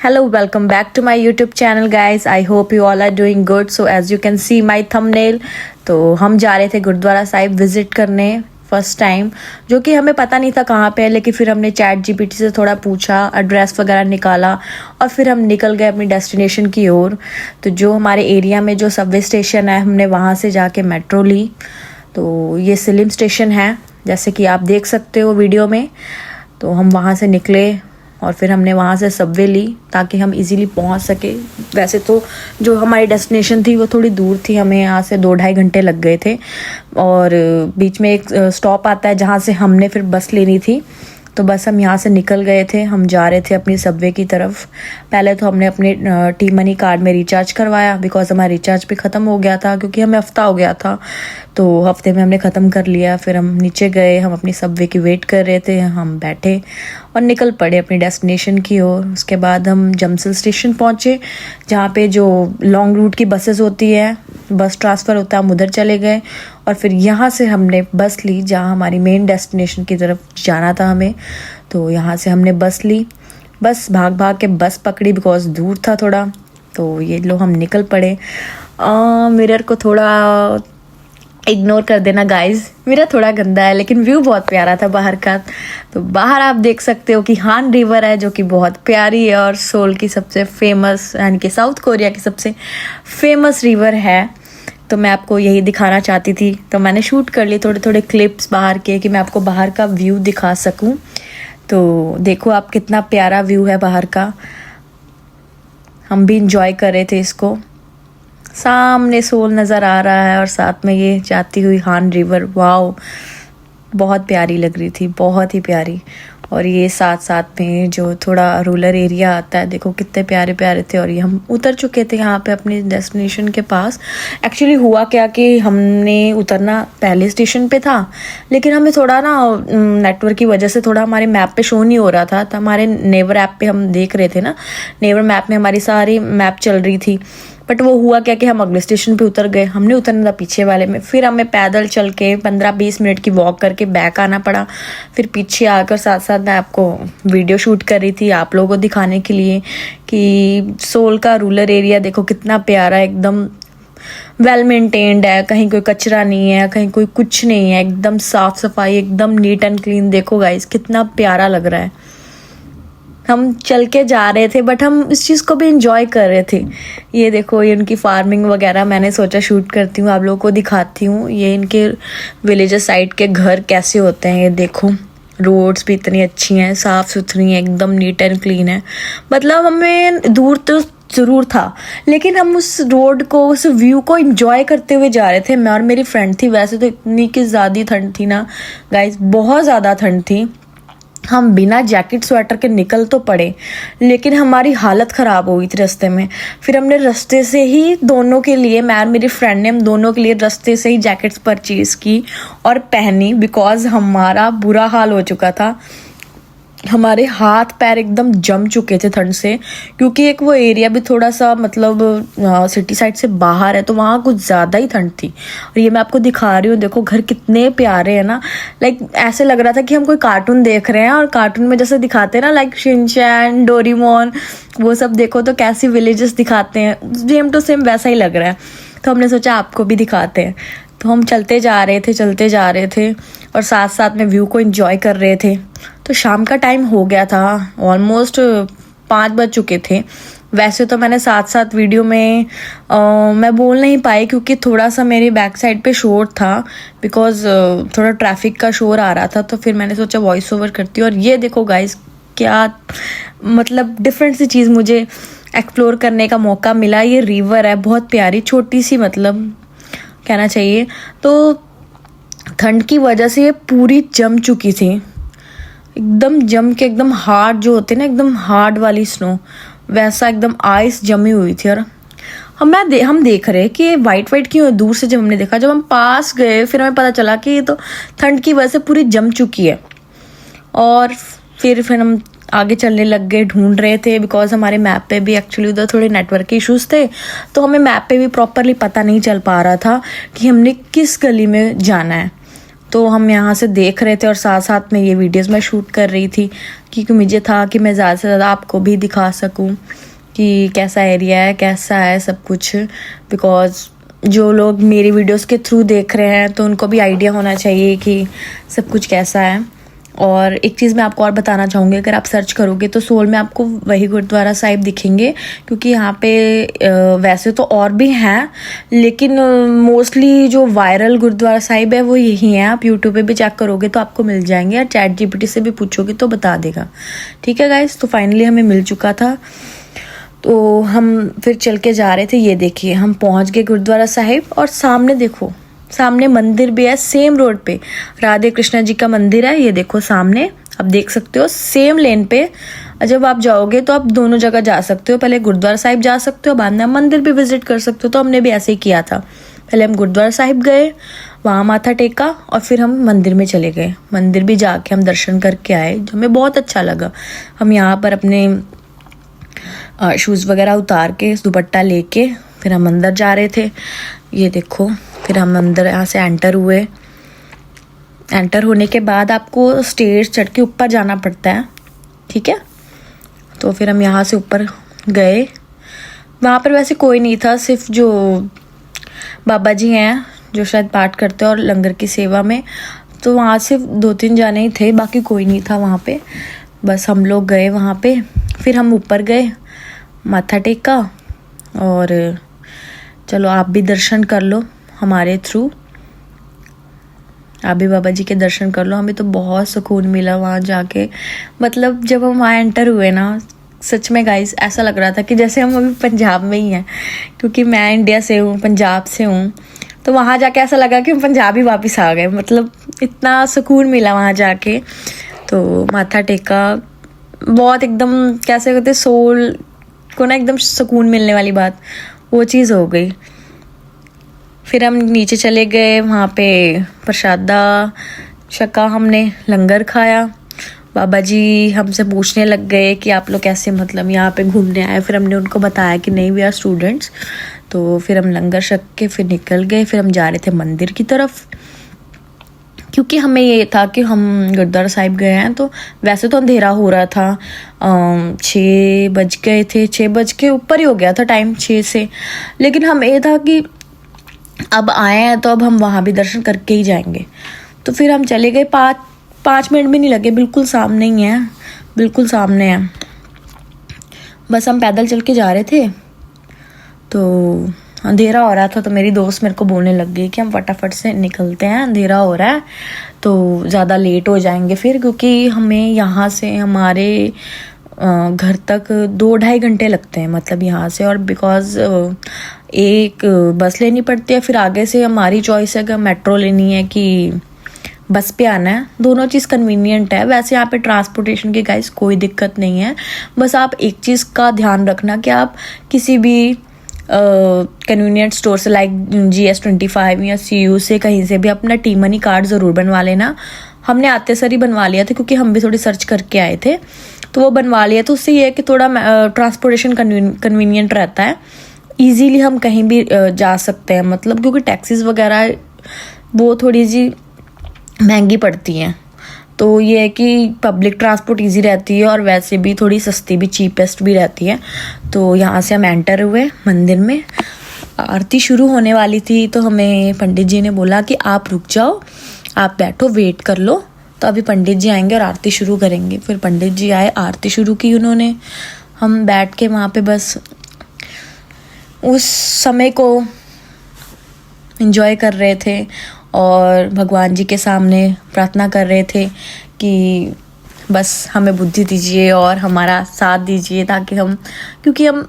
Hello, welcome back to my YouTube channel guys. I hope you all are doing good. So as you can see my thumbnail, तो हम जा रहे थे gurdwara Sahib visit करने first time, जो कि हमें पता नहीं था कहाँ पे है, लेकिन फिर हमने चैट जीपीटी से थोड़ा पूछा, एड्रेस वगैरह निकाला और फिर हम निकल गए अपनी डेस्टिनेशन की ओर। तो जो हमारे एरिया में जो सबवे स्टेशन है, हमने वहाँ से जाके मेट्रो ली। तो ये सिलिम स्टेशन है, जैसे कि आप देख सकते हो वीडियो में। तो हम वहाँ से निकले और फिर हमने वहाँ से सबवे ली ताकि हम इजीली पहुँच सके। वैसे तो जो हमारी डेस्टिनेशन थी वो थोड़ी दूर थी, हमें यहाँ से 2-2.5 घंटे लग गए थे और बीच में एक स्टॉप आता है जहाँ से हमने फिर बस लेनी थी। तो बस हम यहाँ से निकल गए थे, हम जा रहे थे अपनी सबवे की तरफ। पहले तो हमने अपने टी मनी कार्ड में रिचार्ज करवाया, बिकॉज हमारा रिचार्ज भी ख़त्म हो गया था, क्योंकि हमें हफ्ता हो गया था। तो हफ्ते में हमने ख़त्म कर लिया। फिर हम नीचे गए, हम अपनी सबवे की वेट कर रहे थे, हम बैठे और निकल पड़े अपनी डेस्टिनेशन की ओर। उसके बाद हम जमसल स्टेशन पहुँचे, जहाँ पे जो लॉन्ग रूट की बसेस होती है, बस ट्रांसफ़र होता है, हम उधर चले गए। और फिर यहाँ से हमने बस ली जहाँ हमारी मेन डेस्टिनेशन की तरफ जाना था हमें। तो यहाँ से हमने बस ली, बस भाग भाग के बस पकड़ी, बिकॉज दूर था थोड़ा। तो ये लो हम निकल पड़े। मिरर को थोड़ा इग्नोर कर देना गाइस, मेरा थोड़ा गंदा है, लेकिन व्यू बहुत प्यारा था बाहर का। तो बाहर आप देख सकते हो कि हान रिवर है, जो कि बहुत प्यारी है और सोल की सबसे फेमस, यानी कि साउथ कोरिया की सबसे फेमस रिवर है। तो मैं आपको यही दिखाना चाहती थी, तो मैंने शूट कर ली थोड़े थोड़े क्लिप्स बाहर के, कि मैं आपको बाहर का व्यू दिखा सकूं। तो देखो आप, कितना प्यारा व्यू है बाहर का। हम भी इंजॉय कर रहे थे इसको। सामने सोल नज़र आ रहा है और साथ में ये जाती हुई हान रिवर, वाओ, बहुत प्यारी लग रही थी, बहुत ही प्यारी। और ये साथ साथ में जो थोड़ा रूरल एरिया आता है, देखो कितने प्यारे प्यारे थे। और ये हम उतर चुके थे यहाँ पे अपनी डेस्टिनेशन के पास। एक्चुअली हुआ क्या कि हमने उतरना पहले स्टेशन पे था, लेकिन हमें थोड़ा ना नेटवर्क की वजह से थोड़ा हमारे मैप पे शो नहीं हो रहा था। तो हमारे नेवर ऐप पे हम देख रहे थे ना, नेवर मैप में हमारी सारी मैप चल रही थी। बट वो हुआ क्या कि हम अगले स्टेशन पे उतर गए, हमने उतरना था पीछे वाले में। फिर हमें पैदल चल के 15-20 मिनट की वॉक करके बैक आना पड़ा। फिर पीछे आकर साथ साथ मैं आपको वीडियो शूट कर रही थी, आप लोगों को दिखाने के लिए कि सोल का रूरल एरिया देखो कितना प्यारा, एकदम वेल मेंटेन्ड है, कहीं कोई कचरा नहीं है, कहीं कोई कुछ नहीं है, एकदम साफ सफाई, एकदम नीट एंड क्लीन। देखो गाइस कितना प्यारा लग रहा है। हम चल के जा रहे थे, बट हम इस चीज़ को भी इंजॉय कर रहे थे। ये देखो, ये उनकी फार्मिंग वगैरह मैंने सोचा शूट करती हूँ, आप लोगों को दिखाती हूँ। ये इनके विलेजेस साइड के घर कैसे होते हैं, ये देखो। रोड्स भी इतनी अच्छी हैं, साफ़ सुथरी हैं, एकदम नीट एंड क्लीन है। मतलब हमें दूर तो ज़रूर था, लेकिन हम उस रोड को, उस व्यू को इंजॉय करते हुए जा रहे थे। मैं और मेरी फ्रेंड थी। वैसे तो इतनी कि ज़्यादा ठंड थी ना गाइस, बहुत ज़्यादा ठंड थी। हम बिना जैकेट स्वेटर के निकल तो पड़े, लेकिन हमारी हालत ख़राब हो गई थी रास्ते में। फिर हमने रास्ते से ही दोनों के लिए, मैं और मेरी फ्रेंड ने, हम दोनों के लिए रास्ते से ही जैकेट्स परचेज़ की और पहनी, बिकॉज़ हमारा बुरा हाल हो चुका था। हमारे हाथ पैर एकदम जम चुके थे ठंड से, क्योंकि एक वो एरिया भी थोड़ा सा मतलब सिटी साइड से बाहर है, तो वहाँ कुछ ज़्यादा ही ठंड थी। और ये मैं आपको दिखा रही हूँ, देखो घर कितने प्यारे हैं ना। लाइक ऐसे लग रहा था कि हम कोई कार्टून देख रहे हैं, और कार्टून में जैसे दिखाते हैं ना, लाइक शिनचैन, डोरेमोन, वो सब देखो तो कैसी विलेजेस दिखाते हैं, सेम टू सेम वैसा ही लग रहा है। तो हमने सोचा आपको भी दिखाते हैं। तो हम चलते जा रहे थे और साथ साथ में व्यू को एंजॉय कर रहे थे। तो शाम का टाइम हो गया था, ऑलमोस्ट 5 बज चुके थे। वैसे तो मैंने साथ साथ वीडियो में मैं बोल नहीं पाई, क्योंकि थोड़ा सा मेरी बैक साइड पे शोर था, बिकॉज थोड़ा ट्रैफिक का शोर आ रहा था। तो फिर मैंने सोचा वॉइस ओवर करती हूँ। और ये देखो गाइस, क्या मतलब डिफरेंट सी चीज़ मुझे एक्सप्लोर करने का मौका मिला। ये रिवर है, बहुत प्यारी, छोटी सी, मतलब कहना चाहिए। तो ठंड की वजह से ये पूरी जम चुकी थी, एकदम जम के, एकदम हार्ड जो होते हैं ना, एकदम हार्ड वाली स्नो, वैसा एकदम आइस जमी हुई थी। और हम देख रहे कि ये वाइट वाइट क्यों है दूर से। जब हमने देखा, जब हम पास गए, फिर हमें पता चला कि ये तो ठंड की वजह से पूरी जम चुकी है। और फिर हम आगे चलने लग गए, ढूंढ रहे थे, बिकॉज हमारे मैप पे भी एक्चुअली उधर थोड़े नेटवर्क के इश्यूज थे, तो हमें मैप पे भी प्रॉपरली पता नहीं चल पा रहा था कि हमने किस गली में जाना है। तो हम यहाँ से देख रहे थे और साथ साथ में ये वीडियोस मैं शूट कर रही थी क्योंकि मुझे था कि मैं ज़्यादा से ज़्यादा आपको भी दिखा सकूं कि कैसा एरिया है, कैसा है सब कुछ। बिकॉज़ जो लोग मेरी वीडियोस के थ्रू देख रहे हैं तो उनको भी आइडिया होना चाहिए कि सब कुछ कैसा है। और एक चीज़ मैं आपको और बताना चाहूँगी, अगर आप सर्च करोगे तो सोल में आपको वही गुरुद्वारा साहिब दिखेंगे, क्योंकि यहाँ पे वैसे तो और भी हैं, लेकिन मोस्टली जो वायरल गुरुद्वारा साहिब है वो यही है। आप यूट्यूब पे भी चेक करोगे तो आपको मिल जाएंगे, और चैट जीपीटी से भी पूछोगे तो बता देगा। ठीक है गाइस, तो फाइनली हमें मिल चुका था, तो हम फिर चल के जा रहे थे। ये देखिए हम पहुँच गए गुरुद्वारा साहिब, और सामने देखो, सामने मंदिर भी है, सेम रोड पे राधे कृष्णा जी का मंदिर है। ये देखो सामने आप देख सकते हो, सेम लेन पे। जब आप जाओगे तो आप दोनों जगह जा सकते हो, पहले गुरुद्वारा साहिब जा सकते हो, बाद में आप मंदिर भी विजिट कर सकते हो। तो हमने भी ऐसे ही किया था, पहले हम गुरुद्वारा साहिब गए, वहाँ माथा टेका, और फिर हम मंदिर में चले गए। मंदिर भी जाके हम दर्शन करके आए, जो हमें बहुत अच्छा लगा। हम यहाँ पर अपने शूज़ वगैरह उतार के, दुपट्टा लेके फिर हम अंदर जा रहे थे। ये देखो, फिर हम अंदर यहाँ से एंटर हुए। एंटर होने के बाद आपको स्टेज चढ़ के ऊपर जाना पड़ता है, ठीक है। तो फिर हम यहाँ से ऊपर गए। वहाँ पर वैसे कोई नहीं था, सिर्फ जो बाबा जी हैं जो शायद पाठ करते हैं और लंगर की सेवा में, तो वहाँ सिर्फ 2-3 जाने ही थे, बाकी कोई नहीं था वहाँ पे। बस हम लोग गए वहाँ पे, फिर हम ऊपर गए, माथा टेका, और चलो आप भी दर्शन कर लो हमारे थ्रू, आप भी बाबा जी के दर्शन कर लो। हमें तो बहुत सुकून मिला वहाँ जाके। मतलब जब हम वहाँ एंटर हुए ना, सच में गाइस ऐसा लग रहा था कि जैसे हम अभी पंजाब में ही हैं, क्योंकि मैं इंडिया से हूँ, पंजाब से हूँ। तो वहाँ जाके ऐसा लगा कि हम पंजाब ही वापस आ गए। मतलब इतना सुकून मिला वहाँ जाके। तो माथा टेका, बहुत एकदम कैसे कहते, सोल को ना एकदम सुकून मिलने वाली बात, वो चीज़ हो गई। फिर हम नीचे चले गए, वहाँ पे प्रसादा छका, हमने लंगर खाया। बाबा जी हमसे पूछने लग गए कि आप लोग कैसे मतलब यहाँ पे घूमने आए। फिर हमने उनको बताया कि नहीं, वी आर स्टूडेंट्स। तो फिर हम लंगर छक के फिर निकल गए। फिर हम जा रहे थे मंदिर की तरफ, क्योंकि हमें ये था कि हम गुरुद्वारा साहिब गए हैं। तो वैसे तो अंधेरा हो रहा था, 6 बज गए थे, 6 बज के ऊपर ही हो गया था टाइम, 6 से। लेकिन हमें ये था कि अब आए हैं तो अब हम वहाँ भी दर्शन करके ही जाएंगे। तो फिर हम चले गए, 5 मिनट भी नहीं लगे, बिल्कुल सामने ही है, बिल्कुल सामने है। बस हम पैदल चल के जा रहे थे, तो अंधेरा हो रहा था। तो मेरी दोस्त मेरे को बोलने लग गई कि हम फटाफट से निकलते हैं, अंधेरा हो रहा है तो ज़्यादा लेट हो जाएंगे फिर, क्योंकि हमें यहाँ से हमारे घर तक 2-2.5 घंटे लगते हैं, मतलब यहाँ से। और बिकॉज़ एक बस लेनी पड़ती है, फिर आगे से हमारी चॉइस है कि मेट्रो लेनी है कि बस पे आना है। दोनों चीज़ कन्वीनियंट है। वैसे यहाँ पे ट्रांसपोर्टेशन की गाइस कोई दिक्कत नहीं है। बस आप एक चीज़ का ध्यान रखना कि आप किसी भी कन्वीनियंट स्टोर से, लाइक GS25 या CU से, कहीं से भी अपना टी मनी कार्ड ज़रूर बनवा लेना। हमने आते सर ही बनवा लिया था, क्योंकि हम भी थोड़ी सर्च करके आए थे, तो वो बनवा लिया। तो उससे ये है कि थोड़ा ट्रांसपोर्टेशन कन्वीनियंट रहता है, ईजीली हम कहीं भी जा सकते हैं। मतलब क्योंकि टैक्सीज वगैरह वो थोड़ी सी महंगी पड़ती हैं, तो ये है कि पब्लिक ट्रांसपोर्ट इजी रहती है, और वैसे भी थोड़ी सस्ती भी, चीपेस्ट भी रहती है। तो यहाँ से हम एंटर हुए मंदिर में। आरती शुरू होने वाली थी, तो हमें पंडित जी ने बोला कि आप रुक जाओ, आप बैठो, वेट कर लो, तो अभी पंडित जी आएंगे और आरती शुरू करेंगे। फिर पंडित जी आए, आरती शुरू की उन्होंने। हम बैठ के वहाँ पे बस उस समय को एंजॉय कर रहे थे, और भगवान जी के सामने प्रार्थना कर रहे थे कि बस हमें बुद्धि दीजिए और हमारा साथ दीजिए, ताकि हम, क्योंकि हम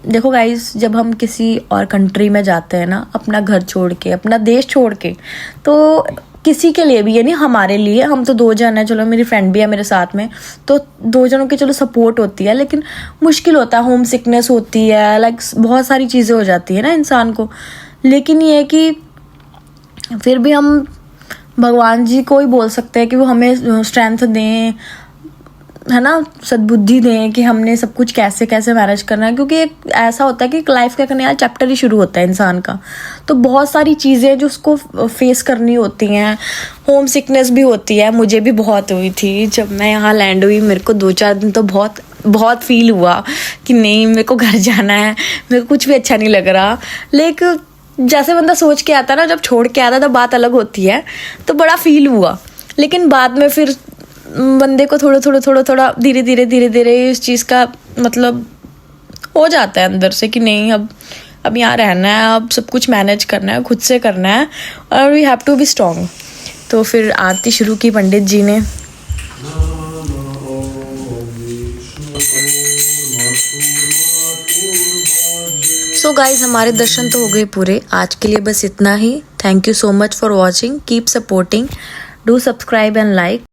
देखो गाइस, जब हम किसी और कंट्री में जाते हैं ना, अपना घर छोड़ के, अपना देश छोड़ के, तो किसी के लिए भी, यानी हमारे लिए, हम तो 2 जन हैं, चलो मेरी फ्रेंड भी है मेरे साथ में, तो 2 जनों की चलो सपोर्ट होती है, लेकिन मुश्किल होता है, होम सिकनेस होती है, लाइक बहुत सारी चीज़ें हो जाती है ना इंसान को। लेकिन ये है कि फिर भी हम भगवान जी को ही बोल सकते हैं कि वो हमें स्ट्रेंथ दें, है ना सद्बुद्धि दें कि हमने सब कुछ कैसे कैसे मैनेज करना है, क्योंकि एक ऐसा होता है कि लाइफ का एक नया चैप्टर ही शुरू होता है इंसान का। तो बहुत सारी चीज़ें जो उसको फेस करनी होती हैं, होम सिकनेस भी होती है, मुझे भी बहुत हुई थी जब मैं यहाँ लैंड हुई। मेरे को 2-4 दिन तो बहुत बहुत फील हुआ कि नहीं मेरे को घर जाना है, मेरे को कुछ भी अच्छा नहीं लग रहा। लेकिन जैसे बंदा सोच के आता है ना, जब छोड़ के आता है तो बात अलग होती है, तो बड़ा फील हुआ। लेकिन बाद में फिर बंदे को थोड़ा धीरे धीरे इस चीज़ का मतलब हो जाता है अंदर से कि नहीं अब यहाँ रहना है, अब सब कुछ मैनेज करना है, खुद से करना है, और we have to be strong. तो फिर आरती शुरू की पंडित जी ने। सो गाइज हमारे दर्शन तो हो गए पूरे। आज के लिए बस इतना ही। Thank you so much for watching, keep supporting, do subscribe and like.